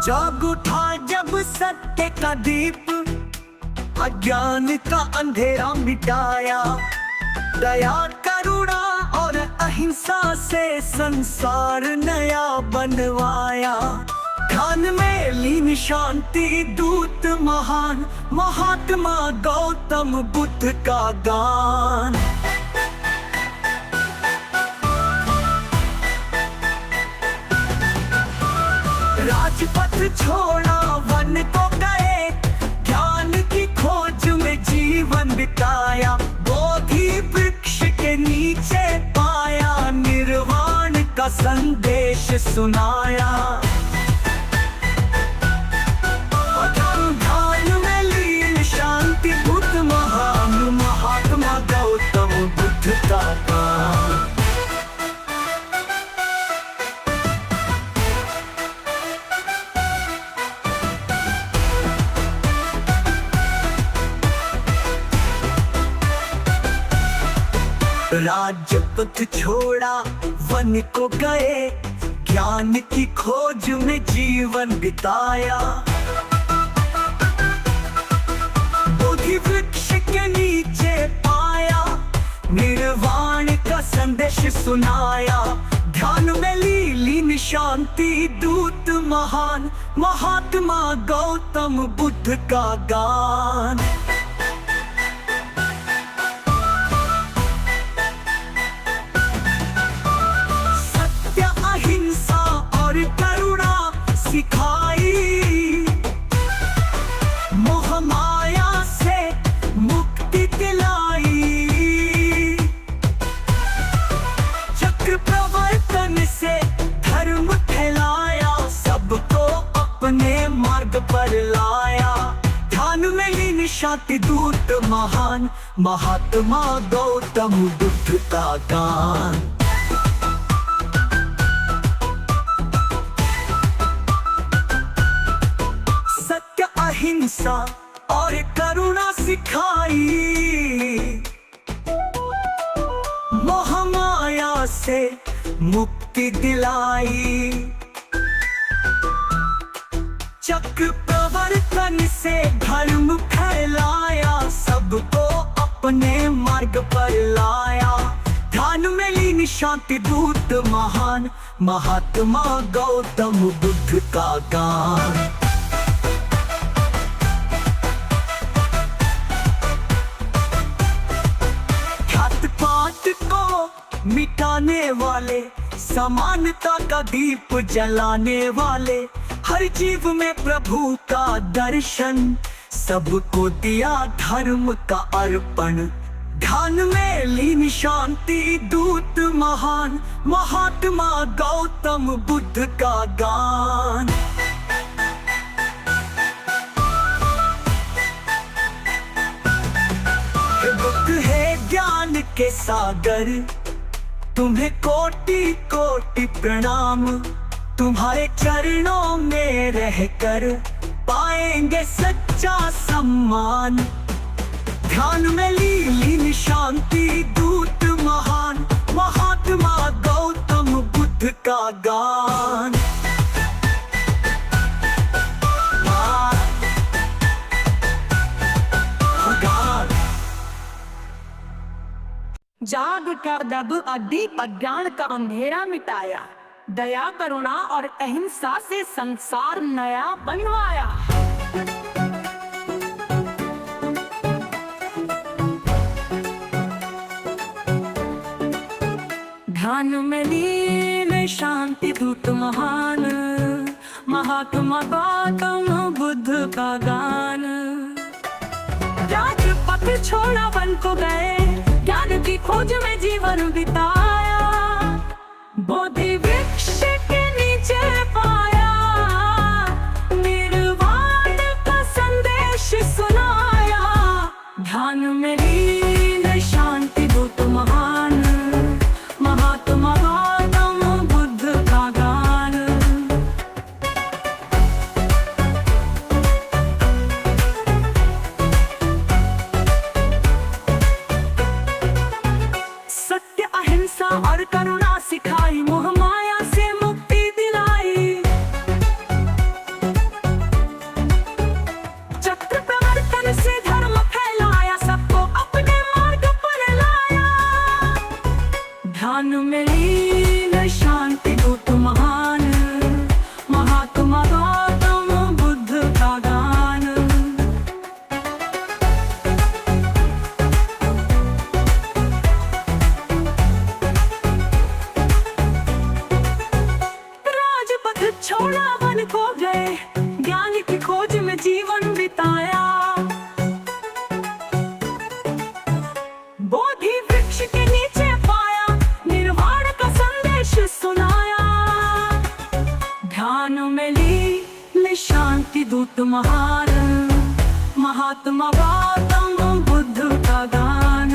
जग उठा जब सत्य का दीप, अज्ञान का अंधेरा मिटाया। दया करुणा और अहिंसा से संसार नया बनवाया। ध्यान में लीन शांति दूत महान, महात्मा गौतम बुद्ध का गान। राजपथ छोड़ा वन को गए, ज्ञान की खोज में जीवन बिताया। बोधि वृक्ष के नीचे पाया, निर्वाण का संदेश सुनाया। ध्यान में लीन शांति बुद्ध महान, महात्मा गौतम बुद्ध का गान। राजपथ छोड़ा वन को गए, ज्ञान की खोज में जीवन बिताया। बोधि वृक्ष के नीचे पाया, निर्वाण का संदेश सुनाया। ध्यान में लीन शांति दूत महान, महात्मा गौतम बुद्ध का गान। सिखाई मोह माया से मुक्ति दिलाई। चक्र प्रवर्तन से धर्म फैलाया, सबको अपने मार्ग पर लाया। ध्यान में लीन शांति दूत महान, महात्मा गौतम बुद्ध का गान। अहिंसा और करुणा सिखाई, मोह माया से मुक्ति दिलाई। चक्र प्रवर्तन से धर्म फैलाया, सबको अपने मार्ग पर लाया। ध्यान में लीन शांति दूत महान, महात्मा गौतम बुद्ध का गान। को मिटाने वाले, समानता का दीप जलाने वाले। हर जीव में प्रभु का दर्शन, सबको दिया धर्म का अर्पण। ध्यान में लीन शांति दूत महान, महात्मा गौतम बुद्ध का गान। बुद्ध है ज्ञान के सागर, तुम्हें कोटि कोटि प्रणाम। तुम्हारे चरणों में रहकर पाएंगे सच्चा सम्मान। ध्यान में लीन शांति दूत महान, महात्मा गौतम बुद्ध का गान। जाग कर जब अज्ञान का अंधेरा मिटाया। दया करुणा और अहिंसा से संसार नया बनवाया। ध्यान में लीन शांति दूत महान, महात्मा गौतम बुद्ध का गान। राजपथ छोड़ा वन को गए, ज्ञान की खोज में जीवन बिताया। बोधि वृक्ष के नीचे पाया, निर्वाण का संदेश सुनाया। ध्यान में लीन शांति दूत महान, महात्मा गौतम बुद्ध का गान। सत्य अहिंसा और करुणा सिखाई, मोह माया से मुक्ति दिलाई। ध्यान में लीन शांति दूत महान, महात्मा गौतम बुद्ध का गान। राजपथ छोड़ा वन को गए, ज्ञान की खोज में जीवन बिताया। बोधि वृक्ष के नीचे पाया, निर्वाण का संदेश सुनाया। ध्यान में लीन शांति दूत महान, महात्मा गौतम बुद्ध का गान।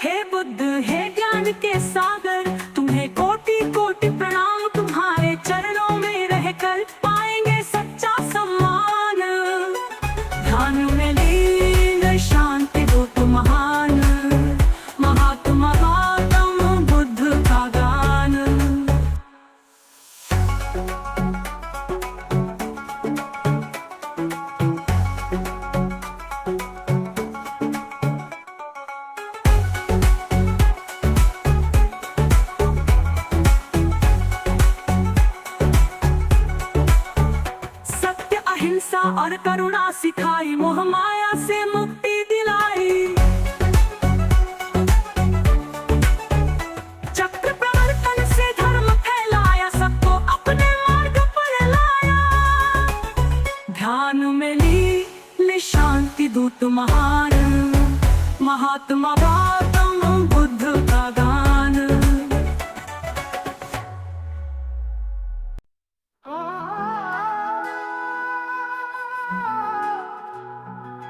हे बुद्ध हे ज्ञान के सागर, तुम्हें कोटि कोटि प्रणाम। तुम्हारे चरणों में रहकर पाएंगे सच्चा सम्मान। ध्यान में लीन शांति दूत महान, महात्मा गौतम बुद्ध का गान। सत्य अहिंसा और करुणा सिखाई, मोह माया से मुक्ति दिलाई। चक्र प्रवर्तन से धर्म फैलाया, सबको अपने मार्ग पर लाया। ध्यान में लीन शांति दूत महान, महात्मा गौतम बुद्ध का गान।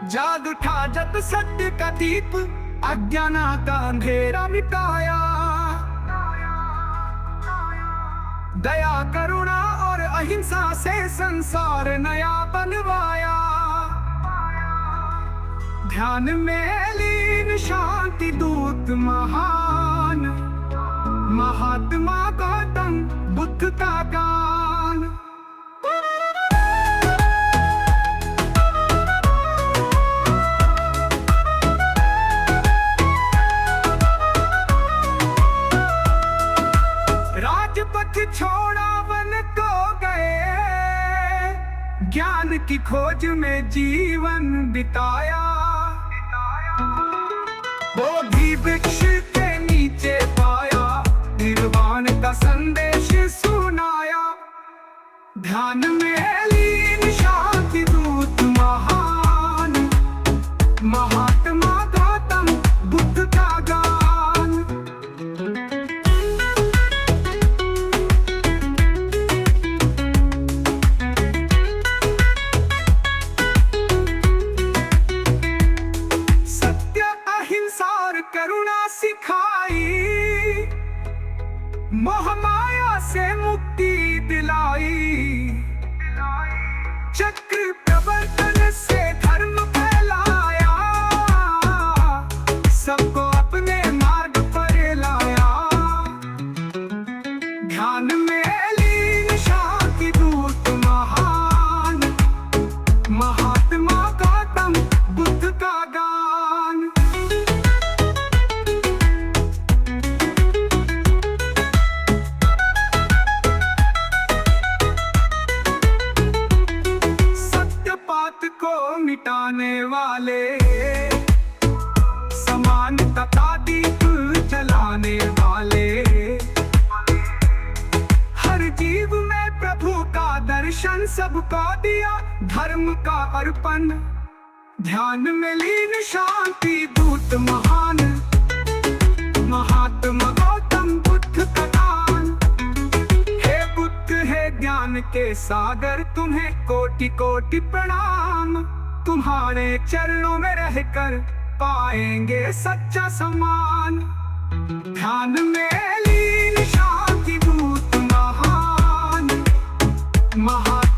जाग उठा जब सत्य का दीप, अज्ञान का अंधेरा मिटाया। दया करुणा और अहिंसा से संसार नया बनवाया। ध्यान में लीन शांति दूत महान, महात्मा गौतम बुद्ध का गान। राजपथ छोड़ा वन को गए, ज्ञान की खोज में जीवन बिताया। बोधि वृक्ष के नीचे पाया, निर्वाण का संदेश सुनाया। ध्यान में लीन शांति दूत महान, महात्मा गौतम बुद्ध का गान। करुणा सिखाई, मोह माया से मुक्ति दिलाई। चक्र प्रवर्तन से धर्म फैलाया, सबको अपने मार्ग पर लाया। ध्यान में लीन शांति दूत महान, महात्मा गौतम बुद्ध का गान। को मिटाने वाले, समानता का दीप जलाने वाले। हर जीव में प्रभु का दर्शन सबको दिया, धर्म का अर्पण। ध्यान में लीन शांति दूत महान, महात्मा गौतम बुद्ध का गान। हे बुद्ध हे ज्ञान के सागर, तुम्हें कोटि कोटि प्रणाम। तुम्हारे चरणों में रहकर पाएंगे सच्चा सम्मान। ध्यान में लीन शांति दूत महान, महात्मा